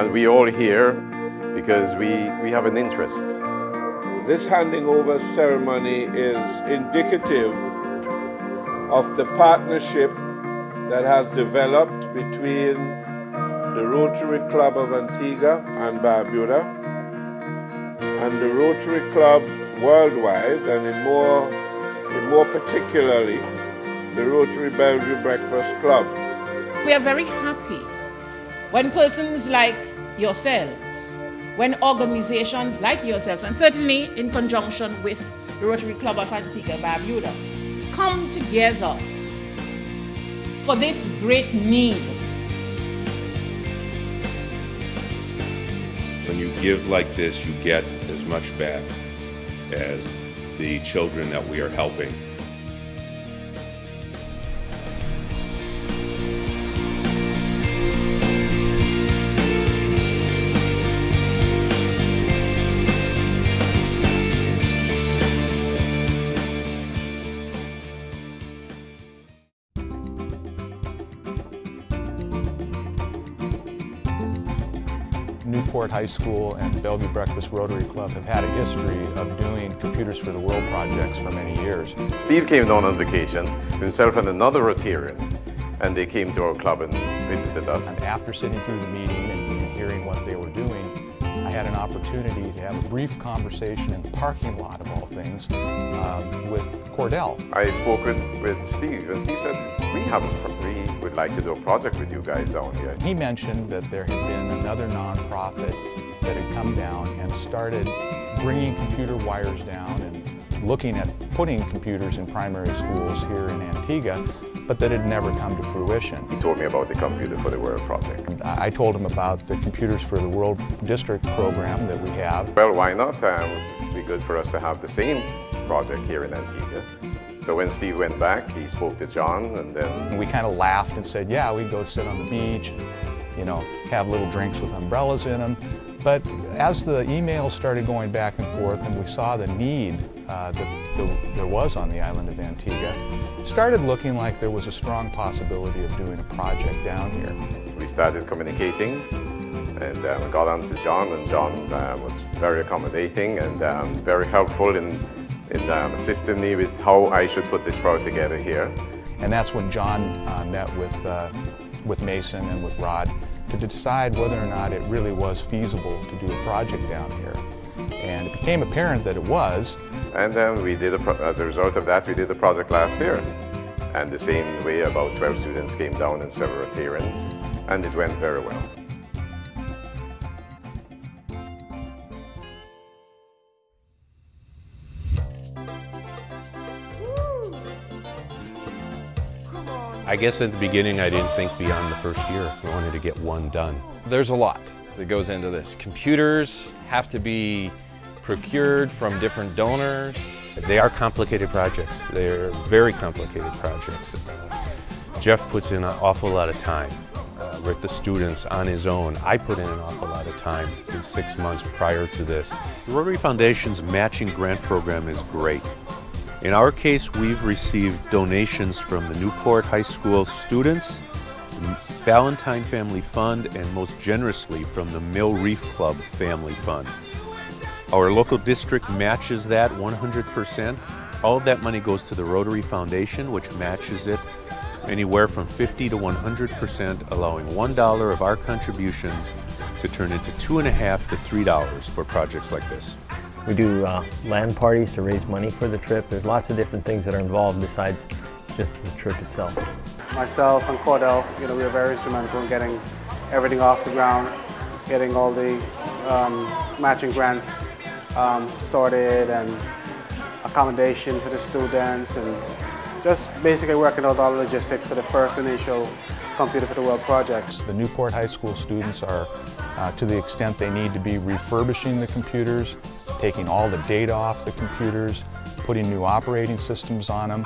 And we all here because we have an interest. This handing over ceremony is indicative of the partnership that has developed between the Rotary Club of Antigua and Barbuda and the Rotary Club worldwide, and in more particularly, the Rotary Bellevue Breakfast Club. We are very happy when persons like yourselves, when organizations like yourselves, and certainly in conjunction with the Rotary Club of Antigua Barbuda, come together for this great need. When you give like this, you get as much back as the children that we are helping. Newport High School and Bellevue Breakfast Rotary Club have had a history of doing Computers for the World projects for many years. Steve came down on vacation, himself and another Rotarian, and they came to our club and visited us. And after sitting through the meeting and hearing what they were doing, I had an opportunity to have a brief conversation in the parking lot, of all things, with Cordell. I spoke with Steve, and Steve said, we would like to do a project with you guys down here. He mentioned that there had been another nonprofit that had come down and started bringing computer wires down and looking at putting computers in primary schools here in Antigua, but that had never come to fruition. He told me about the Computer for the World project. And I told him about the Computers for the World District program that we have. Well, why not? It would be good for us to have the same project here in Antigua. So when Steve went back, he spoke to John, and then we kind of laughed and said, yeah, we'd go sit on the beach, you know, have little drinks with umbrellas in them. But as the emails started going back and forth and we saw the need that there was on the island of Antigua, it started looking like there was a strong possibility of doing a project down here. We started communicating and got on to John, and John was very accommodating and very helpful in assisting me with how I should put this project together here. And that's when John met with Mason and with Rod to decide whether or not it really was feasible to do a project down here. And it became apparent that it was. And then we did, as a result of that, we did a project last year. And the same way, about 12 students came down and several Rotarians, and it went very well. I guess at the beginning I didn't think beyond the first year. I wanted to get one done. There's a lot that goes into this. Computers have to be procured from different donors. They are complicated projects. They're very complicated projects. Jeff puts in an awful lot of time with the students on his own. I put in an awful lot of time in 6 months prior to this. The Rotary Foundation's matching grant program is great. In our case, we've received donations from the Newport High School students, the Ballantyne Family Fund, and most generously from the Mill Reef Club Family Fund. Our local district matches that 100%. All of that money goes to the Rotary Foundation, which matches it anywhere from 50 to 100%, allowing $1 of our contributions to turn into $2.50 to $3 for projects like this. We do land parties to raise money for the trip. There's lots of different things that are involved besides just the trip itself. Myself and Cordell, we are very instrumental in getting everything off the ground, getting all the matching grants sorted and accommodation for the students, and just basically working out all the logistics for the first initial Computer for the World project. The Newport High School students are, to the extent they need to be, refurbishing the computers, taking all the data off the computers, putting new operating systems on them,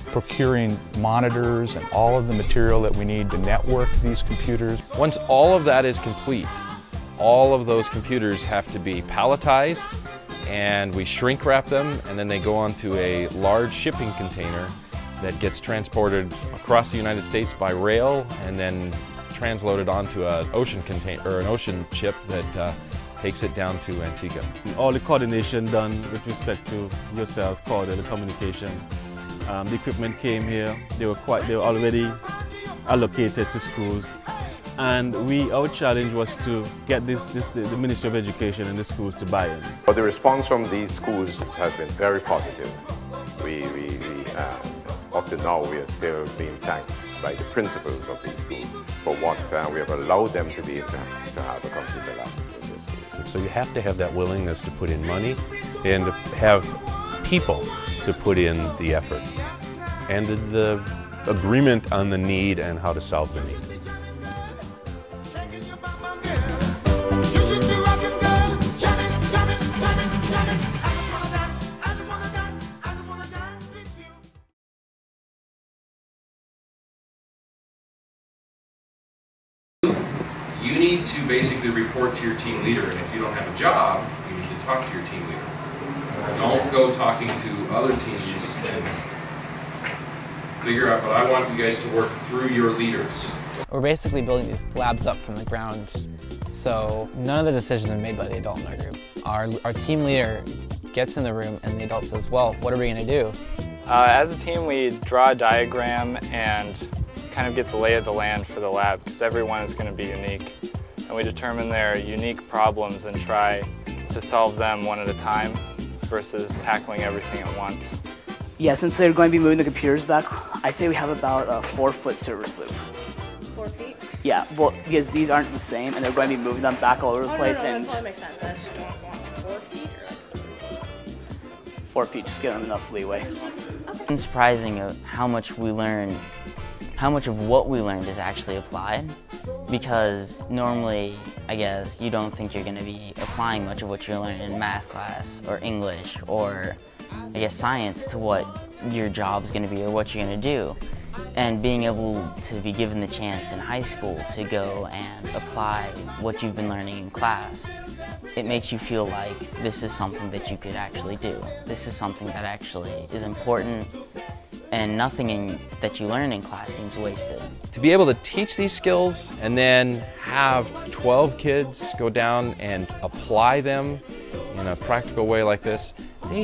procuring monitors and all of the material that we need to network these computers. Once all of that is complete, all of those computers have to be palletized, and we shrink wrap them, and then they go onto a large shipping container that gets transported across the United States by rail and then transloaded onto an ocean container or an ocean ship that takes it down to Antigua. All the coordination done with respect to yourself, the communication. The equipment came here. They were already allocated to schools, and our challenge was to get the Ministry of Education and the schools to buy in. But the response from these schools has been very positive. Up to now, we are still being thanked by the principals of these schools for what we have allowed them to be able to have a computer lab in this school. So you have to have that willingness to put in money and to have people to put in the effort and the agreement on the need and how to solve the need. You need to basically report to your team leader, and if you don't have a job, you need to talk to your team leader. Don't go talking to other teams and figure out, but I want you guys to work through your leaders. We're basically building these labs up from the ground, so none of the decisions are made by the adult in our group. Our team leader gets in the room and the adult says, well, what are we going to do? As a team, we draw a diagram and kind of get the lay of the land for the lab, because everyone is going to be unique. And we determine their unique problems and try to solve them one at a time versus tackling everything at once. Yeah, since they're going to be moving the computers back, I say we have about a 4-foot service loop. 4 feet? Yeah, well, because these aren't the same, and they're going to be moving them back all over the place. No, and that totally makes sense. I just don't want 4 feet or 4 feet, just give them enough leeway. It's surprising how much we learn, how much of what we learned is actually applied, because normally, I guess, you don't think you're going to be applying much of what you're learning in math class or English or, I guess, science to what your job's going to be or what you're going to do. And being able to be given the chance in high school to go and apply what you've been learning in class, it makes you feel like this is something that you could actually do. This is something that actually is important, and nothing that you learn in class seems wasted. To be able to teach these skills and then have 12 kids go down and apply them in a practical way like this,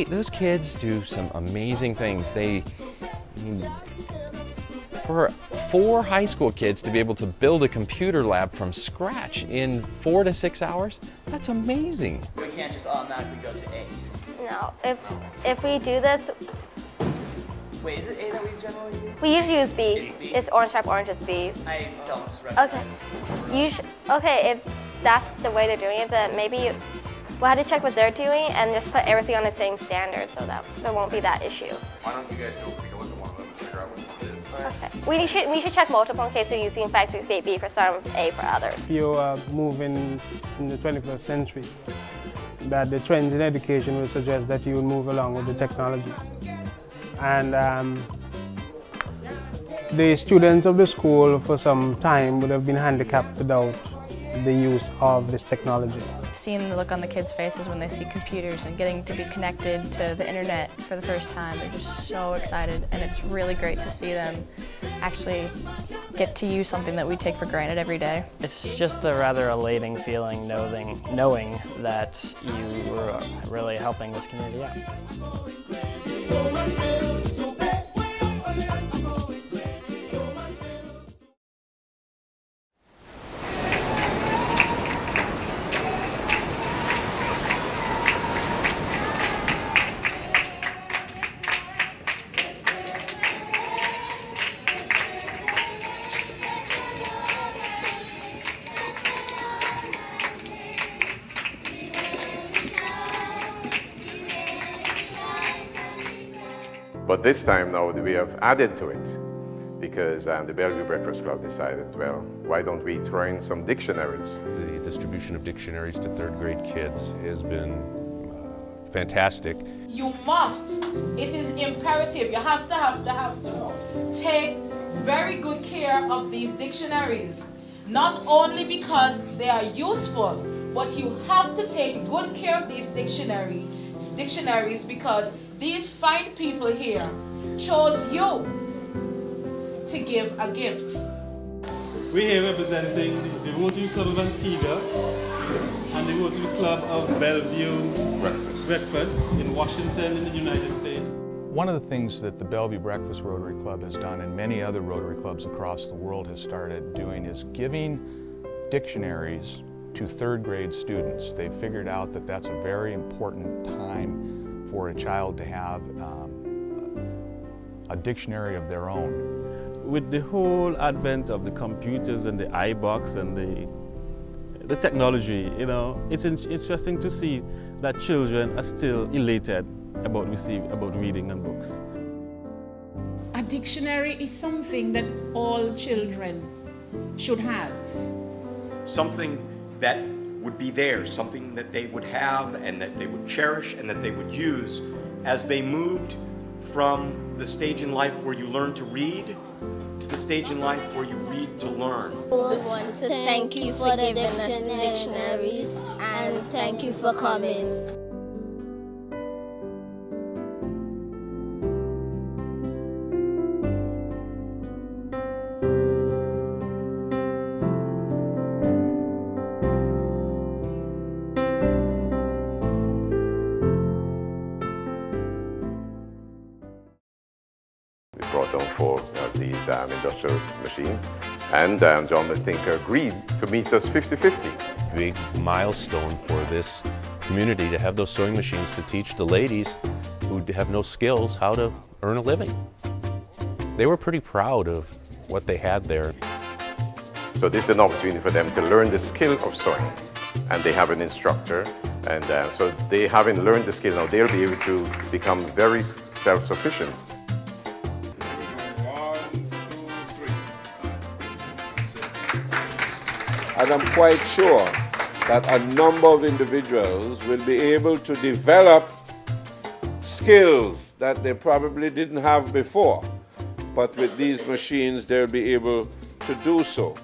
those kids do some amazing things. For 4 high school kids to be able to build a computer lab from scratch in 4 to 6 hours, that's amazing. We can't just automatically go to A. No, if we do this. Wait, is it A that we generally use? We usually use B. It's orange stripe, orange is B. I don't recognize. Okay. Okay, if that's the way they're doing it, then maybe we'll have to check what they're doing and just put everything on the same standard so that there won't be that issue. Why don't you guys go take a look at one of them and figure out which one it is? Okay. We should check multiple in case we're using 568B for some, A for others. If you are moving in the 21st century, that the trends in education will suggest that you will move along with the technology. And the students of the school for some time would have been handicapped without the use of this technology. Seeing the look on the kids' faces when they see computers and getting to be connected to the internet for the first time, they're just so excited, and it's really great to see them actually get to use something that we take for granted every day. It's just a rather elating feeling knowing that you were really helping this community out. But this time now we have added to it because the Bellevue Breakfast Club decided, well, why don't we throw in some dictionaries? The distribution of dictionaries to 3rd grade kids has been fantastic. You must, it is imperative, you have to take very good care of these dictionaries. Not only because they are useful, but you have to take good care of these dictionaries because these fine people here chose you to give a gift. We're here representing the Rotary Club of Antigua and the Rotary Club of Bellevue Breakfast in Washington in the United States. One of the things that the Bellevue Breakfast Rotary Club has done, and many other Rotary Clubs across the world have started doing, is giving dictionaries to third grade students. They've figured out that that's a very important time for a child to have a dictionary of their own. With the whole advent of the computers and the iBox and the technology, you know, it's interesting to see that children are still elated about reading and books. A dictionary is something that all children should have. Something that would be theirs, something that they would have and that they would cherish and that they would use as they moved from the stage in life where you learn to read to the stage in life where you read to learn. We want to thank you for giving us the dictionaries and thank you for coming. We brought on 4 of these industrial machines, and John the Tinker agreed to meet us 50-50. Big milestone for this community to have those sewing machines to teach the ladies who have no skills how to earn a living. They were pretty proud of what they had there. So this is an opportunity for them to learn the skill of sewing, and they have an instructor, and so they having learned the skill now, they'll be able to become very self-sufficient. And I'm quite sure that a number of individuals will be able to develop skills that they probably didn't have before. But with these machines, they'll be able to do so.